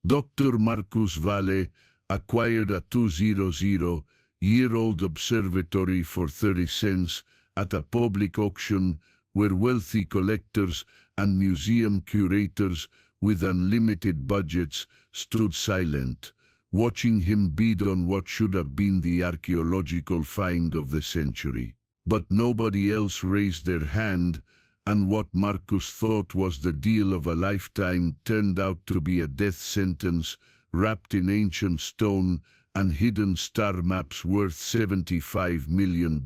Dr. Marcus Vale acquired a 200-year-old observatory for 30 cents at a public auction where wealthy collectors and museum curators with unlimited budgets stood silent, watching him bid on what should have been the archaeological find of the century. But nobody else raised their hand, and what Marcus thought was the deal of a lifetime turned out to be a death sentence wrapped in ancient stone and hidden star maps worth $75 million.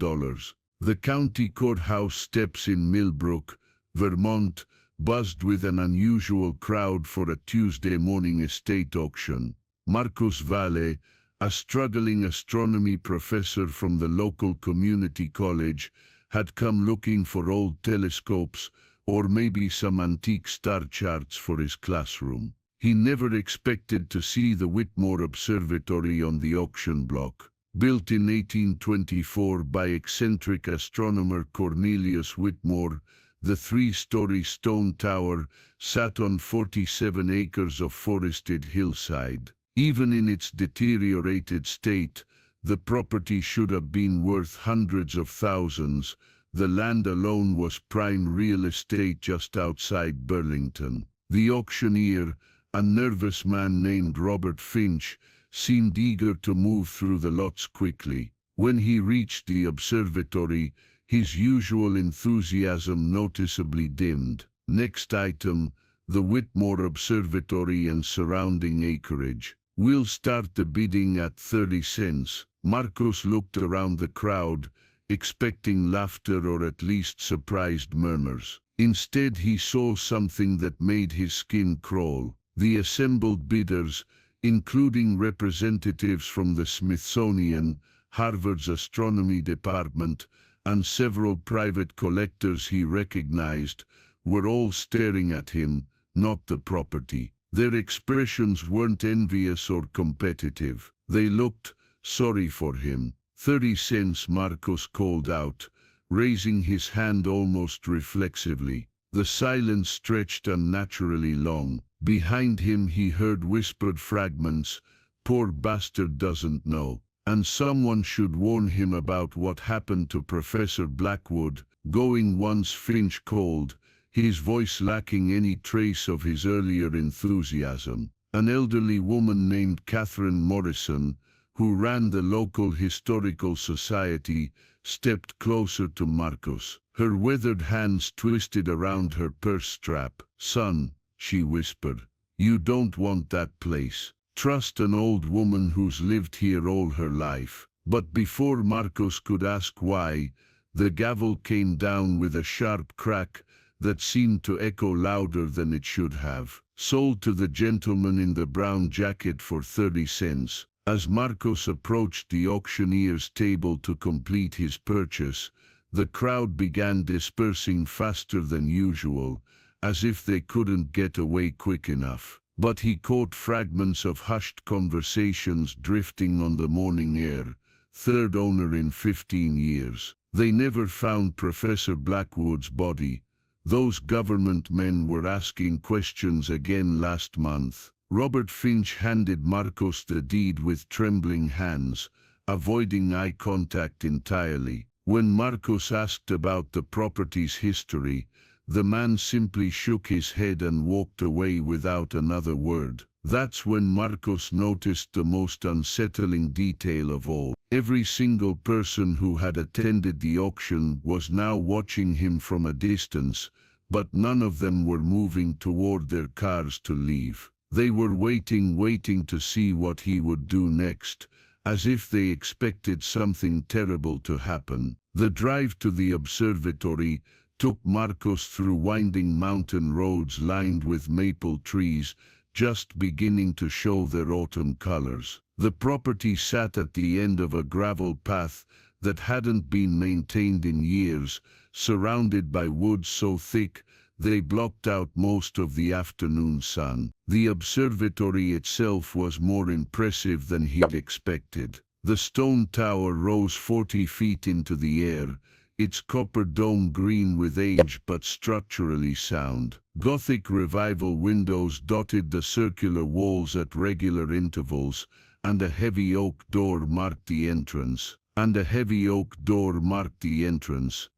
The county courthouse steps in Millbrook, Vermont, buzzed with an unusual crowd for a Tuesday morning estate auction. Marcus Vale, a struggling astronomy professor from the local community college, had come looking for old telescopes or maybe some antique star charts for his classroom. He never expected to see the Whitmore Observatory on the auction block. Built in 1824 by eccentric astronomer Cornelius Whitmore, the three-story stone tower sat on 47 acres of forested hillside. Even in its deteriorated state, the property should have been worth hundreds of thousands. The land alone was prime real estate just outside Burlington. The auctioneer, a nervous man named Robert Finch, seemed eager to move through the lots quickly. When he reached the observatory, his usual enthusiasm noticeably dimmed. Next item, the Whitmore Observatory and surrounding acreage. We'll start the bidding at 30 cents. Marcus looked around the crowd, expecting laughter or at least surprised murmurs. Instead, he saw something that made his skin crawl. The assembled bidders, including representatives from the Smithsonian, Harvard's astronomy department, and several private collectors he recognized, were all staring at him, not the property. Their expressions weren't envious or competitive. They looked sorry for him. 30 cents, Marcus called out, raising his hand almost reflexively. The silence stretched unnaturally long. Behind him he heard whispered fragments, "Poor bastard doesn't know. And someone should warn him about what happened to Professor Blackwood." "Going once," Finch called, his voice lacking any trace of his earlier enthusiasm. An elderly woman named Catherine Morrison, who ran the local historical society, stepped closer to Marcus. Her withered hands twisted around her purse strap. "Son," she whispered, "you don't want that place. Trust an old woman who's lived here all her life." But before Marcus could ask why, the gavel came down with a sharp crack that seemed to echo louder than it should have. "Sold to the gentleman in the brown jacket for 30 cents. As Marcus approached the auctioneer's table to complete his purchase, the crowd began dispersing faster than usual, as if they couldn't get away quick enough. But he caught fragments of hushed conversations drifting on the morning air. "Third owner in 15 years. They never found Professor Blackwood's body. Those government men were asking questions again last month." Robert Finch handed Marcus the deed with trembling hands, avoiding eye contact entirely. When Marcus asked about the property's history, the man simply shook his head and walked away without another word. That's when Marcus noticed the most unsettling detail of all. Every single person who had attended the auction was now watching him from a distance, but none of them were moving toward their cars to leave. They were waiting to see what he would do next, as if they expected something terrible to happen. The drive to the observatory took Marcus through winding mountain roads lined with maple trees, just beginning to show their autumn colors. The property sat at the end of a gravel path that hadn't been maintained in years, surrounded by woods so thick they blocked out most of the afternoon sun. The observatory itself was more impressive than he'd expected. The stone tower rose 40 feet into the air, its copper dome green with age but structurally sound. Gothic Revival windows dotted the circular walls at regular intervals, and a heavy oak door marked the entrance.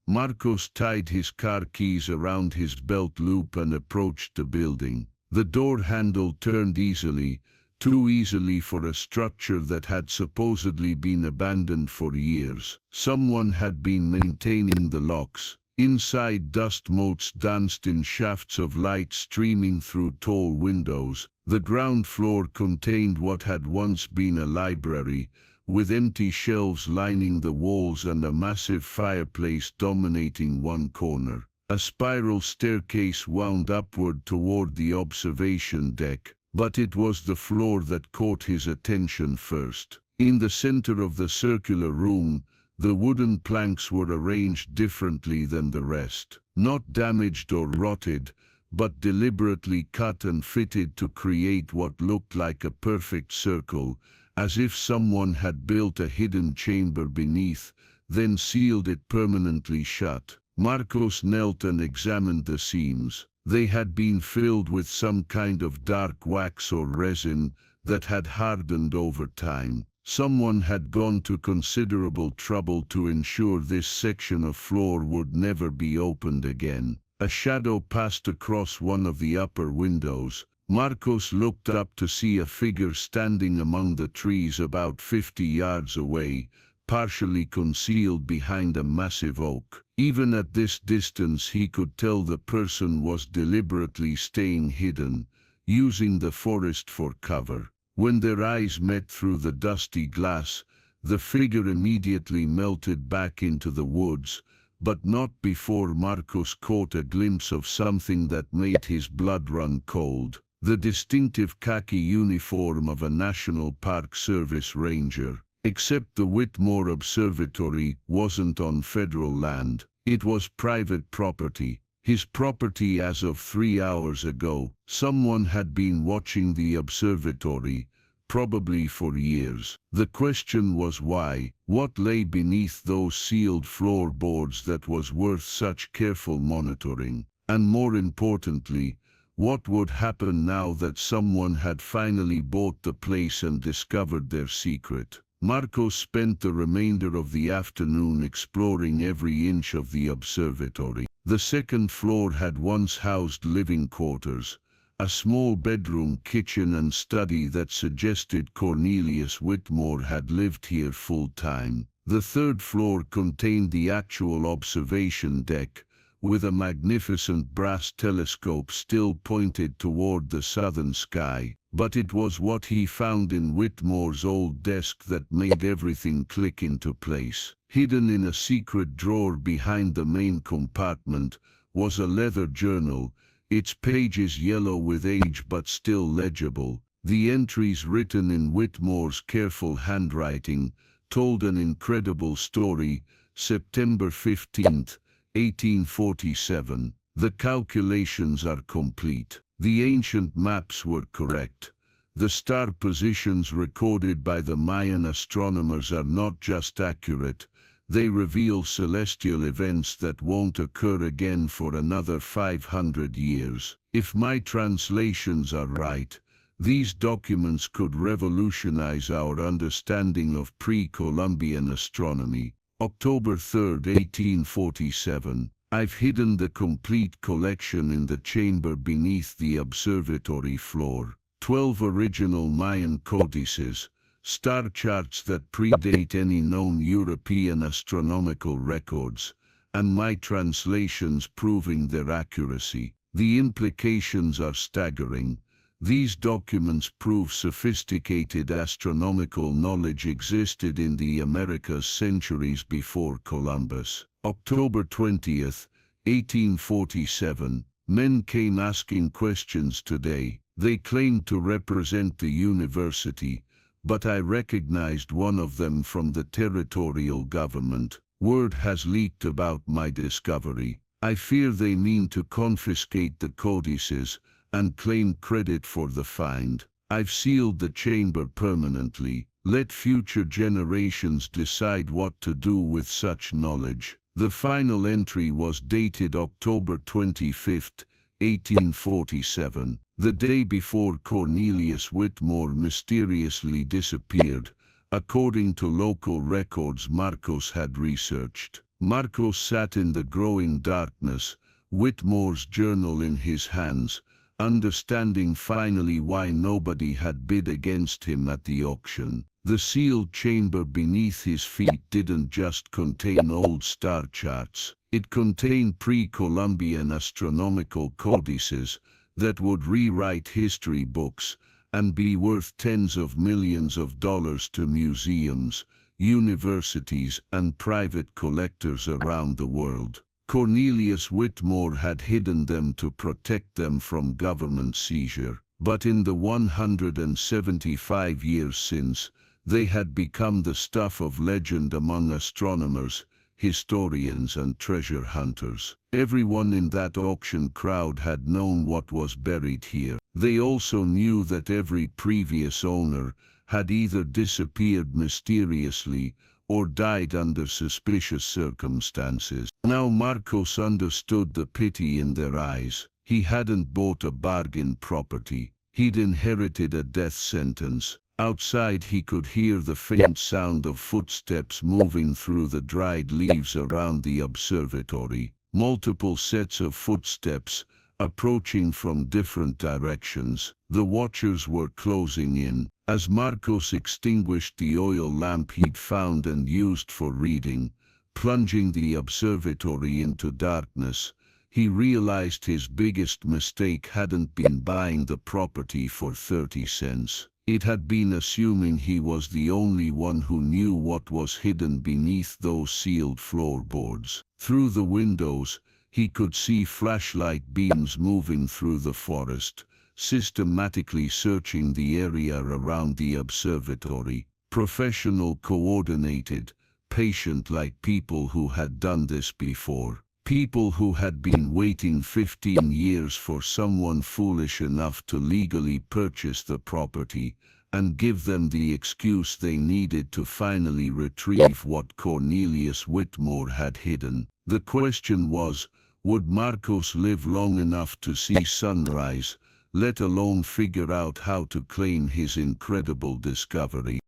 Marcos tied his car keys around his belt loop and approached the building. The door handle turned easily, too easily for a structure that had supposedly been abandoned for years. Someone had been maintaining the locks. Inside, dust motes danced in shafts of light streaming through tall windows. The ground floor contained what had once been a library, with empty shelves lining the walls and a massive fireplace dominating one corner. A spiral staircase wound upward toward the observation deck, but it was the floor that caught his attention first. In the center of the circular room, the wooden planks were arranged differently than the rest. Not damaged or rotted, but deliberately cut and fitted to create what looked like a perfect circle, as if someone had built a hidden chamber beneath, then sealed it permanently shut. Marcos knelt and examined the seams. They had been filled with some kind of dark wax or resin that had hardened over time. Someone had gone to considerable trouble to ensure this section of floor would never be opened again. A shadow passed across one of the upper windows. Marcos looked up to see a figure standing among the trees about 50 yards away, partially concealed behind a massive oak. Even at this distance he could tell the person was deliberately staying hidden, using the forest for cover. When their eyes met through the dusty glass, the figure immediately melted back into the woods, but not before Marcos caught a glimpse of something that made his blood run cold. The distinctive khaki uniform of a National Park Service ranger. Except the Whitmore Observatory wasn't on federal land. It was private property. His property as of 3 hours ago. Someone had been watching the observatory, probably for years. The question was why? What lay beneath those sealed floorboards that was worth such careful monitoring? And more importantly, what would happen now that someone had finally bought the place and discovered their secret? Marcos spent the remainder of the afternoon exploring every inch of the observatory. The second floor had once housed living quarters, a small bedroom, kitchen and study that suggested Cornelius Whitmore had lived here full-time. The third floor contained the actual observation deck, with a magnificent brass telescope still pointed toward the southern sky. But it was what he found in Whitmore's old desk that made everything click into place. Hidden in a secret drawer behind the main compartment was a leather journal, its pages yellow with age but still legible. The entries, written in Whitmore's careful handwriting, told an incredible story. September 15th, 1847. The calculations are complete. The ancient maps were correct. The star positions recorded by the Mayan astronomers are not just accurate, they reveal celestial events that won't occur again for another 500 years. If my translations are right, these documents could revolutionize our understanding of pre-Columbian astronomy. October 3, 1847. I've hidden the complete collection in the chamber beneath the observatory floor. 12 original Mayan codices, star charts that predate any known European astronomical records, and my translations proving their accuracy. The implications are staggering. These documents prove sophisticated astronomical knowledge existed in the Americas centuries before Columbus. October 20th, 1847. Men came asking questions today. They claimed to represent the university, but I recognized one of them from the territorial government. Word has leaked about my discovery. I fear they mean to confiscate the codices and claim credit for the find. I've sealed the chamber permanently. Let future generations decide what to do with such knowledge. The final entry was dated October 25, 1847, the day before Cornelius Whitmore mysteriously disappeared, according to local records Marcos had researched. Marcos sat in the growing darkness, Whitmore's journal in his hands, understanding finally why nobody had bid against him at the auction. The sealed chamber beneath his feet didn't just contain old star charts. It contained pre-Columbian astronomical codices that would rewrite history books and be worth tens of millions of dollars to museums, universities, and private collectors around the world. Cornelius Whitmore had hidden them to protect them from government seizure, but in the 175 years since, they had become the stuff of legend among astronomers, historians, and treasure hunters. Everyone in that auction crowd had known what was buried here. They also knew that every previous owner had either disappeared mysteriously or died under suspicious circumstances. Now Marcos understood the pity in their eyes. He hadn't bought a bargain property. He'd inherited a death sentence. Outside he could hear the faint sound of footsteps moving through the dried leaves around the observatory. Multiple sets of footsteps, approaching from different directions. The watchers were closing in. As Marcos extinguished the oil lamp he'd found and used for reading, plunging the observatory into darkness, he realized his biggest mistake hadn't been buying the property for 30 cents. It had been assuming he was the only one who knew what was hidden beneath those sealed floorboards. Through the windows, he could see flashlight beams moving through the forest, systematically searching the area around the observatory. Professional, coordinated, patient-like people who had done this before. People who had been waiting 15 years for someone foolish enough to legally purchase the property and give them the excuse they needed to finally retrieve what Cornelius Whitmore had hidden. The question was, would Marcos live long enough to see sunrise, let alone figure out how to claim his incredible discovery?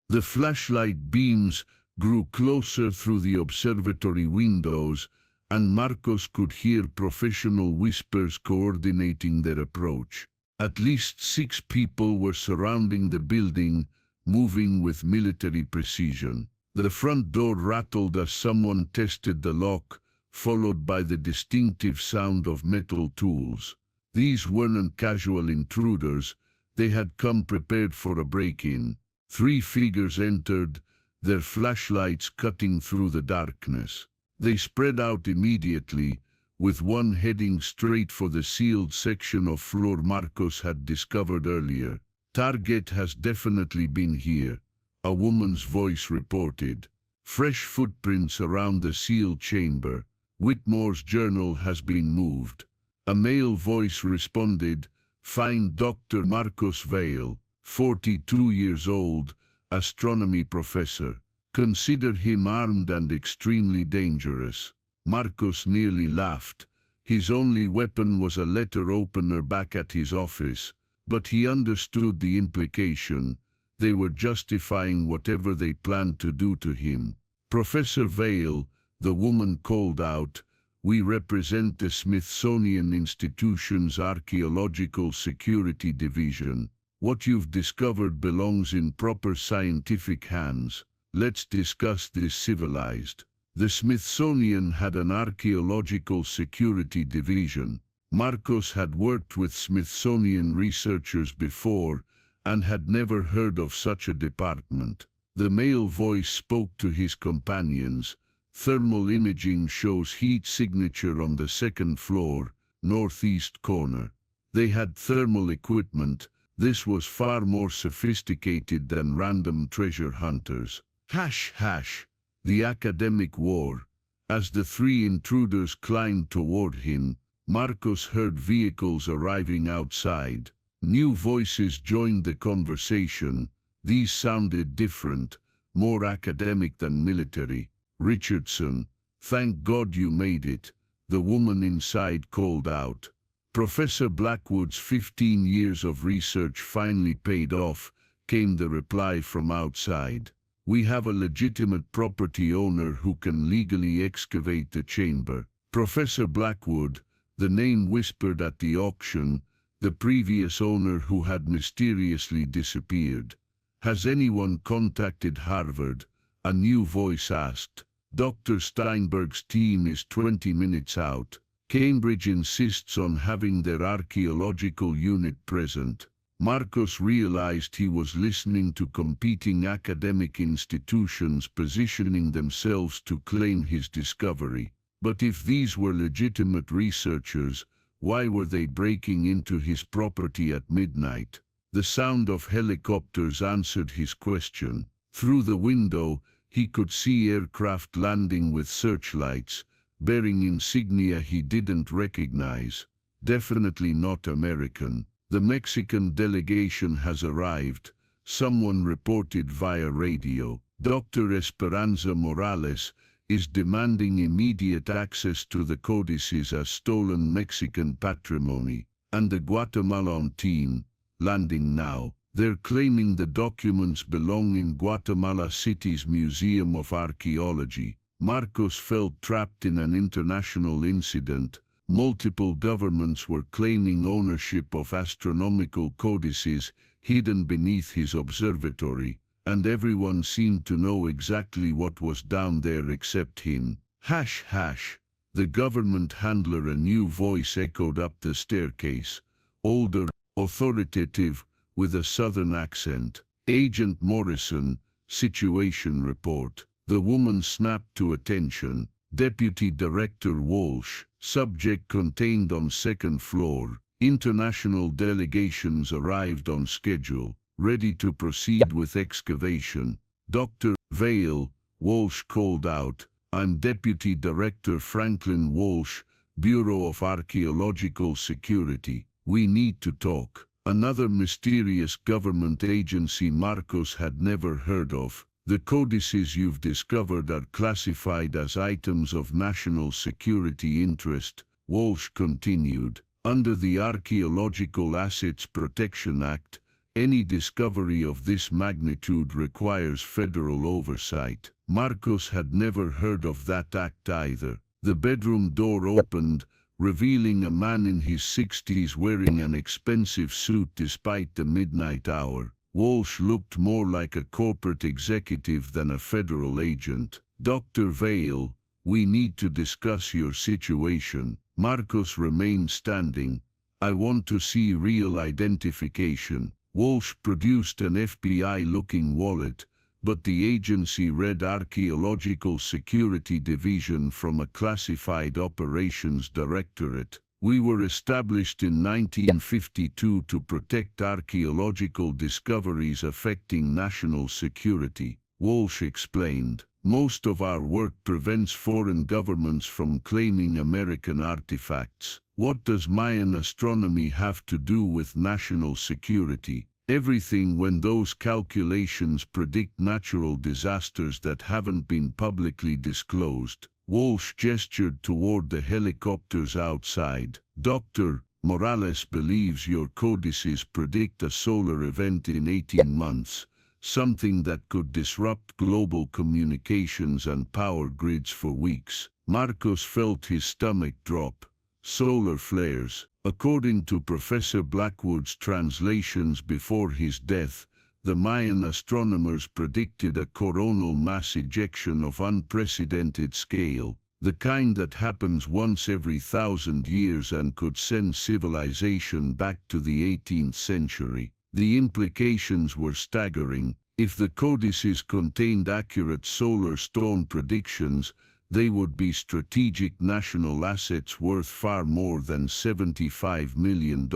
The flashlight beams grew closer through the observatory windows, and Marcos could hear professional whispers coordinating their approach. At least 6 people were surrounding the building, moving with military precision. The front door rattled as someone tested the lock, followed by the distinctive sound of metal tools. These weren't casual intruders. They had come prepared for a break-in. 3 figures entered, their flashlights cutting through the darkness. They spread out immediately, with one heading straight for the sealed section of floor Marcos had discovered earlier. "Target has definitely been here," a woman's voice reported. "Fresh footprints around the sealed chamber. Whitmore's journal has been moved." A male voice responded, "Find Dr. Marcos Vale, 42 years old, astronomy professor. Consider him armed and extremely dangerous." Marcos nearly laughed. His only weapon was a letter opener back at his office, but he understood the implication. They were justifying whatever they planned to do to him. "Professor Vale," the woman called out, "we represent the Smithsonian Institution's Archaeological Security Division. What you've discovered belongs in proper scientific hands. Let's discuss this civilized." The Smithsonian had an archaeological security division. Marcos had worked with Smithsonian researchers before and had never heard of such a department. The male voice spoke to his companions. "Thermal imaging shows heat signature on the 2nd floor, northeast corner." They had thermal equipment. This was far more sophisticated than random treasure hunters. Hash hash, the academic war. As the 3 intruders climbed toward him, Marcos heard vehicles arriving outside. New voices joined the conversation. These sounded different, more academic than military. Richardson, thank God you made it, the woman inside called out. Professor Blackwood's 15 years of research finally paid off, came the reply from outside. We have a legitimate property owner who can legally excavate the chamber. Professor Blackwood, the name whispered at the auction, the previous owner who had mysteriously disappeared. Has anyone contacted Harvard? A new voice asked. Dr. Steinberg's team is 20 minutes out. Cambridge insists on having their archaeological unit present. Marcos realized he was listening to competing academic institutions positioning themselves to claim his discovery. But if these were legitimate researchers, why were they breaking into his property at midnight? The sound of helicopters answered his question. Through the window, he could see aircraft landing with searchlights, bearing insignia he didn't recognize. Definitely not American. The Mexican delegation has arrived, someone reported via radio. Dr. Esperanza Morales is demanding immediate access to the codices as stolen Mexican patrimony, and the Guatemalan team, landing now. They're claiming the documents belong in Guatemala City's Museum of Archaeology. Marcos felt trapped in an international incident. Multiple governments were claiming ownership of astronomical codices hidden beneath his observatory, and everyone seemed to know exactly what was down there except him. Hash hash. The government handler, a new voice echoed up the staircase, older, authoritative, with a southern accent. Agent Morrison, situation report. The woman snapped to attention. Deputy Director Walsh, subject contained on second floor. International delegations arrived on schedule, ready to proceed with excavation. Dr. Vale, Walsh called out. I'm Deputy Director Franklin Walsh, Bureau of Archaeological Security. We need to talk. Another mysterious government agency Marcos had never heard of. The codices you've discovered are classified as items of national security interest, Walsh continued. Under the Archaeological Assets Protection Act, any discovery of this magnitude requires federal oversight. Marcos had never heard of that act either. The bedroom door opened, revealing a man in his 60s wearing an expensive suit despite the midnight hour. Walsh looked more like a corporate executive than a federal agent. Dr. Vale, we need to discuss your situation. Marcos remained standing. I want to see real identification. Walsh produced an FBI-looking wallet, but the agency read Archaeological Security Division from a classified operations directorate. We were established in 1952 to protect archaeological discoveries affecting national security, Walsh explained. Most of our work prevents foreign governments from claiming American artifacts. What does Mayan astronomy have to do with national security? Everything. When those calculations predict natural disasters that haven't been publicly disclosed. Walsh gestured toward the helicopters outside. Dr. Morales believes your codices predict a solar event in 18 months, something that could disrupt global communications and power grids for weeks. Marcos felt his stomach drop. Solar flares. According to Professor Blackwood's translations before his death, the Mayan astronomers predicted a coronal mass ejection of unprecedented scale, the kind that happens once every 1,000 years and could send civilization back to the 18th century. The implications were staggering. If the codices contained accurate solar storm predictions, they would be strategic national assets worth far more than $75 million.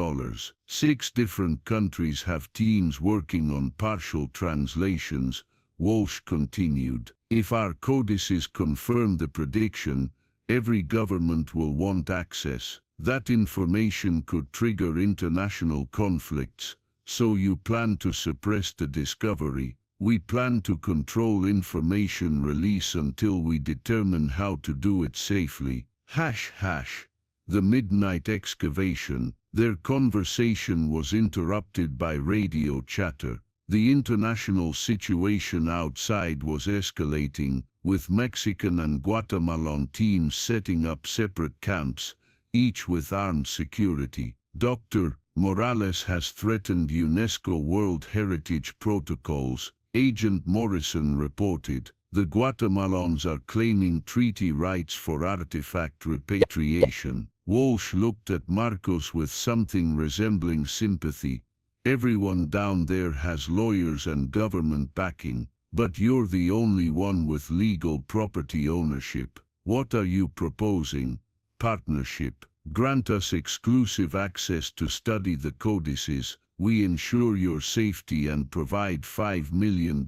6 different countries have teams working on partial translations, Walsh continued. If our codices confirm the prediction, every government will want access. That information could trigger international conflicts. So you plan to suppress the discovery? We plan to control information release until we determine how to do it safely. The midnight excavation. Their conversation was interrupted by radio chatter. The international situation outside was escalating, with Mexican and Guatemalan teams setting up separate camps, each with armed security. Dr. Morales has threatened UNESCO World Heritage protocols, Agent Morrison reported. The Guatemalans are claiming treaty rights for artifact repatriation. Walsh looked at Marcos with something resembling sympathy. Everyone down there has lawyers and government backing, but you're the only one with legal property ownership. What are you proposing? Partnership. Grant us exclusive access to study the codices. We ensure your safety and provide $5 million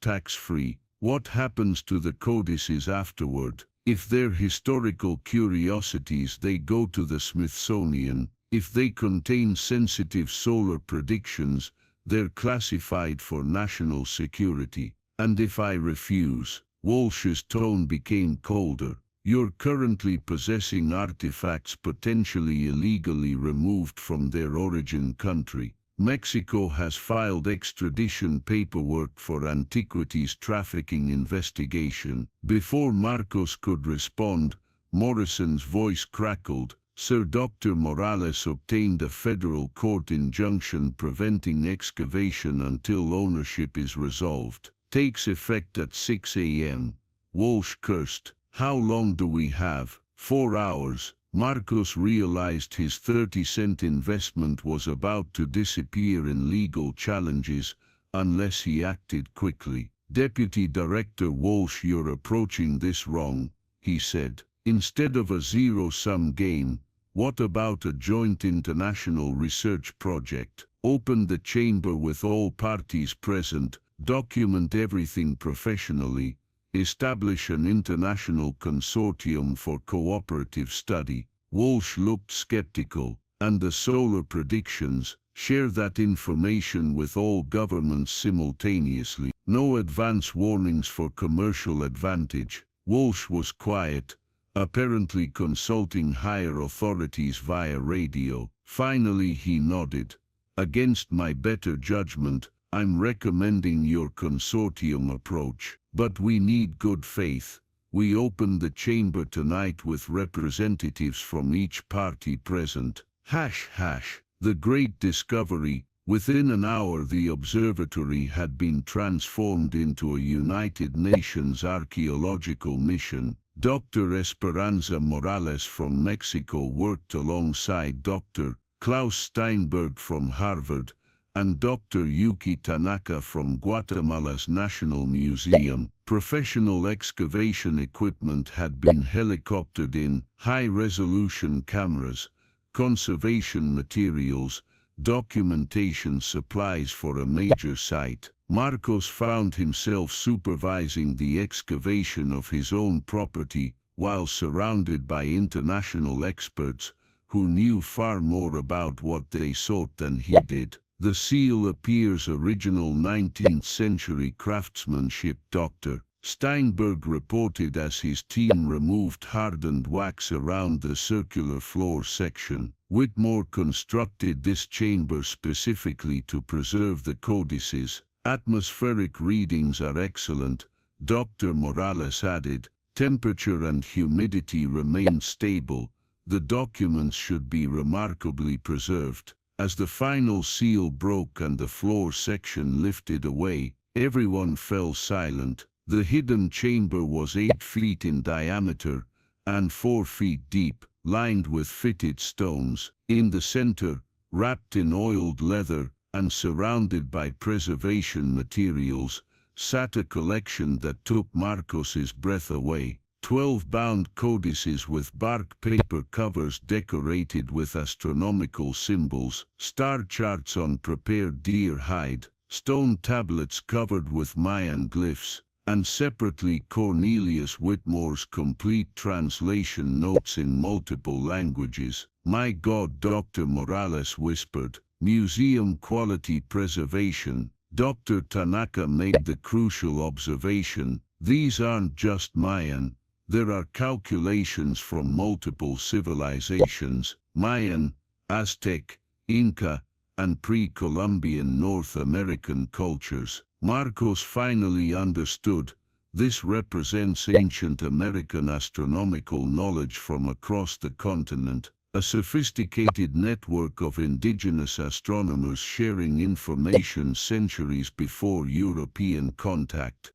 tax-free. What happens to the codices afterward? If they're historical curiosities, they go to the Smithsonian. If they contain sensitive solar predictions, they're classified for national security. And if I refuse? Walsh's tone became colder. You're currently possessing artifacts potentially illegally removed from their origin country. Mexico has filed extradition paperwork for antiquities trafficking investigation. Before Marcos could respond, Morrison's voice crackled. Sir, Dr. Morales obtained a federal court injunction preventing excavation until ownership is resolved. Takes effect at 6 a.m. Walsh cursed. How long do we have? 4 hours. Marcos realized his 30-cent investment was about to disappear in legal challenges unless he acted quickly. Deputy Director Walsh, you're approaching this wrong, he said. Instead of a zero-sum game, what about a joint international research project? Open the chamber with all parties present, document everything professionally, establish an international consortium for cooperative study. Walsh looked skeptical. And the solar predictions? Share that information with all governments simultaneously. No advance warnings for commercial advantage. Walsh was quiet, apparently consulting higher authorities via radio. Finally he nodded. Against my better judgment, I'm recommending your consortium approach. But we need good faith. We open the chamber tonight with representatives from each party present. The great discovery. Within an hour the observatory had been transformed into a United Nations archaeological mission. Dr. Esperanza Morales from Mexico worked alongside Dr. Klaus Steinberg from Harvard and Dr. Yuki Tanaka from Guatemala's National Museum. Professional excavation equipment had been helicoptered in, high-resolution cameras, conservation materials, documentation supplies for a major site. Marcos found himself supervising the excavation of his own property while surrounded by international experts who knew far more about what they sought than he did. The seal appears original 19th century craftsmanship, Dr. Steinberg reported as his team removed hardened wax around the circular floor section. Whitmore constructed this chamber specifically to preserve the codices. Atmospheric readings are excellent, Dr. Morales added. Temperature and humidity remain stable. The documents should be remarkably preserved. As the final seal broke and the floor section lifted away, everyone fell silent. The hidden chamber was 8 feet in diameter and 4 feet deep, lined with fitted stones. In the center, wrapped in oiled leather and surrounded by preservation materials, sat a collection that took Marcos's breath away. 12 bound codices with bark paper covers decorated with astronomical symbols, star charts on prepared deer hide, stone tablets covered with Mayan glyphs, and separately Cornelius Whitmore's complete translation notes in multiple languages. My God, Dr. Morales whispered, museum quality preservation. Dr. Tanaka made the crucial observation, these aren't just Mayan. There are calculations from multiple civilizations, Mayan, Aztec, Inca, and pre-Columbian North American cultures. Marcos finally understood. This represents ancient American astronomical knowledge from across the continent, a sophisticated network of indigenous astronomers sharing information centuries before European contact.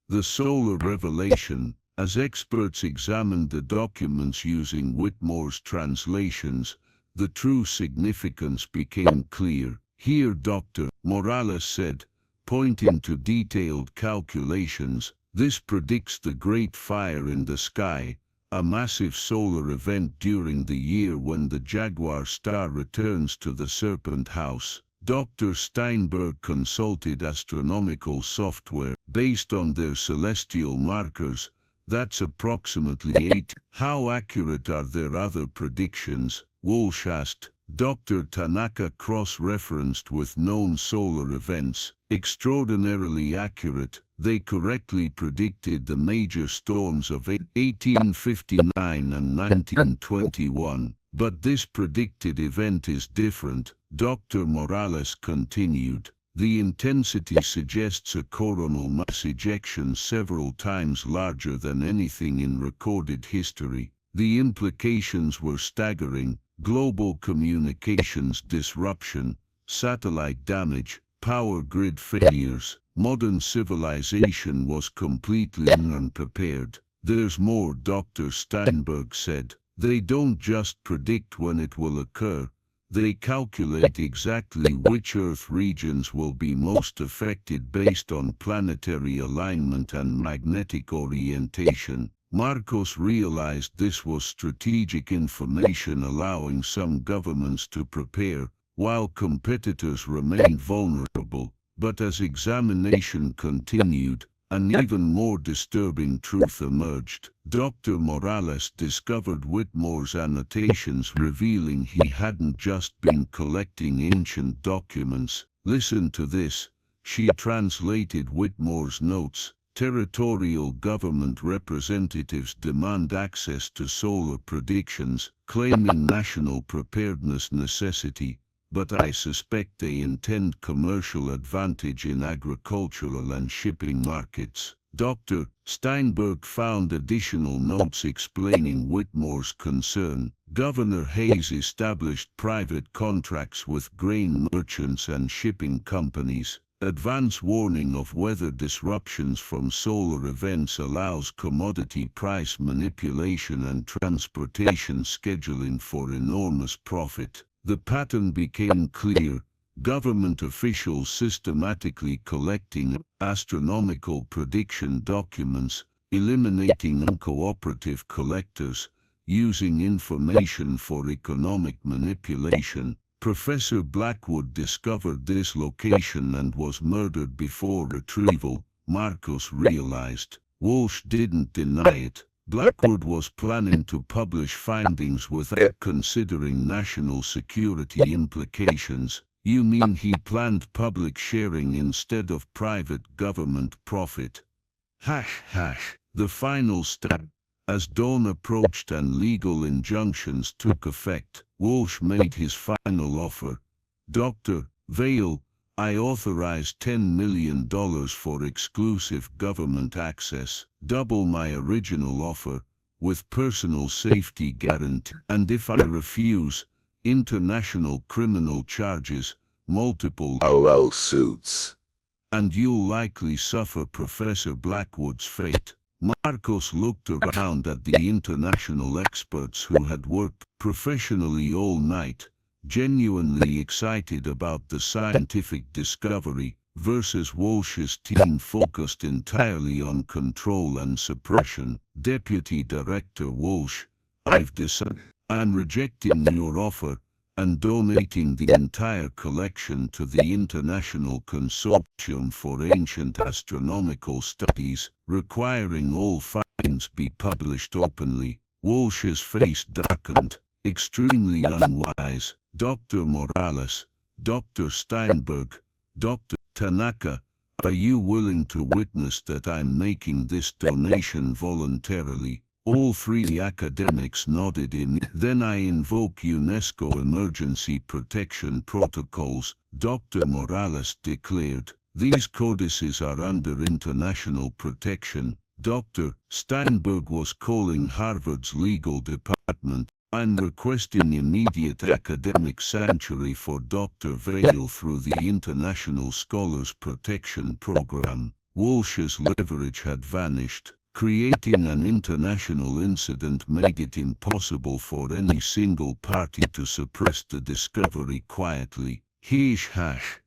The solar revelation. As experts examined the documents using Whitmore's translations, the true significance became clear. Here Dr. Morales said, pointing to detailed calculations, this predicts the Great Fire in the Sky, a massive solar event during the year when the Jaguar star returns to the Serpent House. Dr. Steinberg consulted astronomical software based on their celestial markers. That's approximately 8. How accurate are their other predictions? Walsh asked. Dr. Tanaka cross-referenced with known solar events. Extraordinarily accurate, they correctly predicted the major storms of 1859 and 1921. But this predicted event is different, Dr. Morales continued. The intensity suggests a coronal mass ejection several times larger than anything in recorded history. The implications were staggering: global communications disruption, satellite damage, power grid failures. Modern civilization was completely unprepared. There's more, Dr. Steinberg said. They don't just predict when it will occur, they calculate exactly which Earth regions will be most affected based on planetary alignment and magnetic orientation. Marcos realized this was strategic information, allowing some governments to prepare, while competitors remained vulnerable. But as examination continued, an even more disturbing truth emerged. Dr. Morales discovered Whitmore's annotations, revealing he hadn't just been collecting ancient documents. Listen to this. She translated Whitmore's notes. Territorial government representatives demand access to solar predictions, claiming national preparedness necessity. But I suspect they intend commercial advantage in agricultural and shipping markets. Dr. Steinberg found additional notes explaining Whitmore's concern. Governor Hayes established private contracts with grain merchants and shipping companies. Advance warning of weather disruptions from solar events allows commodity price manipulation and transportation scheduling for enormous profit. The pattern became clear. Government officials systematically collecting astronomical prediction documents, eliminating uncooperative collectors, using information for economic manipulation. Professor Blackwood discovered this location and was murdered before retrieval, Marcos realized. Walsh didn't deny it. Blackwood was planning to publish findings without considering national security implications. You mean he planned public sharing instead of private government profit? The final step. As dawn approached and legal injunctions took effect, Walsh made his final offer. Dr. Vale, I authorized $10 million for exclusive government access, double my original offer, with personal safety guarantee. And if I refuse, international criminal charges, multiple lawsuits. And you'll likely suffer Professor Blackwood's fate. Marcos looked around at the international experts who had worked professionally all night, genuinely excited about the scientific discovery, versus Walsh's team focused entirely on control and suppression. Deputy Director Walsh, I've decided I'm rejecting your offer and donating the entire collection to the International Consortium for Ancient Astronomical Studies, requiring all finds be published openly. Walsh's face darkened. Extremely unwise. Dr. Morales, Dr. Steinberg, Dr. Tanaka, are you willing to witness that I'm making this donation voluntarily? All three academics nodded in. Then I invoke UNESCO emergency protection protocols, Dr. Morales declared. These codices are under international protection. Dr. Steinberg was calling Harvard's legal department. I'm requesting immediate academic sanctuary for Dr. Vale through the International Scholars Protection Program. Walsh's leverage had vanished. Creating an international incident made it impossible for any single party to suppress the discovery quietly. Heesh hash.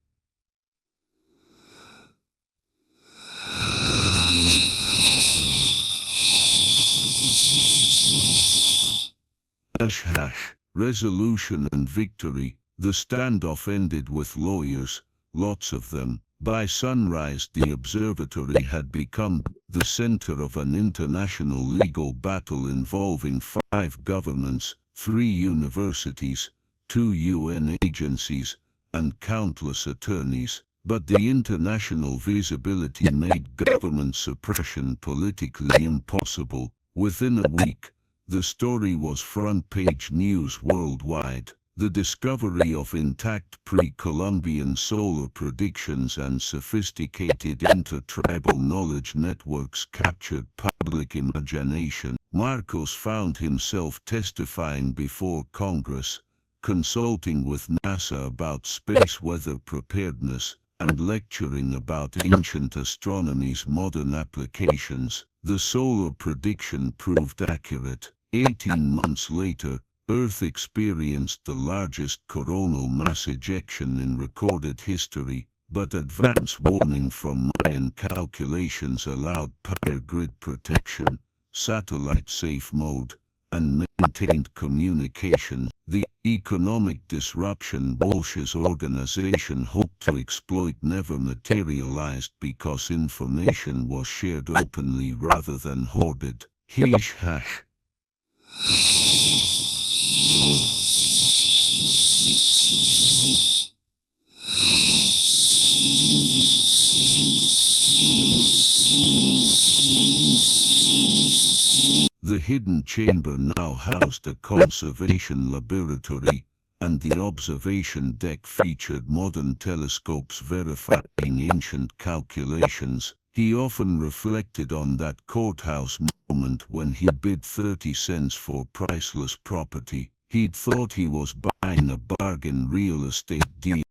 Hash hash. Resolution and victory. The standoff ended with lawyers, lots of them. By sunrise, the observatory had become the center of an international legal battle involving 5 governments, 3 universities, 2 UN agencies, and countless attorneys. But the international visibility made government suppression politically impossible. Within a week, the story was front-page news worldwide. The discovery of intact pre-Columbian solar predictions and sophisticated inter-tribal knowledge networks captured public imagination. Marcos found himself testifying before Congress, consulting with NASA about space weather preparedness, and lecturing about ancient astronomy's modern applications. The solar prediction proved accurate. 18 months later, Earth experienced the largest coronal mass ejection in recorded history, but advance warning from Mayan calculations allowed power grid protection, satellite safe mode, and maintained communication. The economic disruption Walsh's organization hoped to exploit never materialized because information was shared openly rather than hoarded. Heesh hash. The hidden chamber now housed a conservation laboratory, and the observation deck featured modern telescopes verifying ancient calculations. He often reflected on that courthouse moment when he bid 30 cents for priceless property. He'd thought he was buying a bargain real estate deal.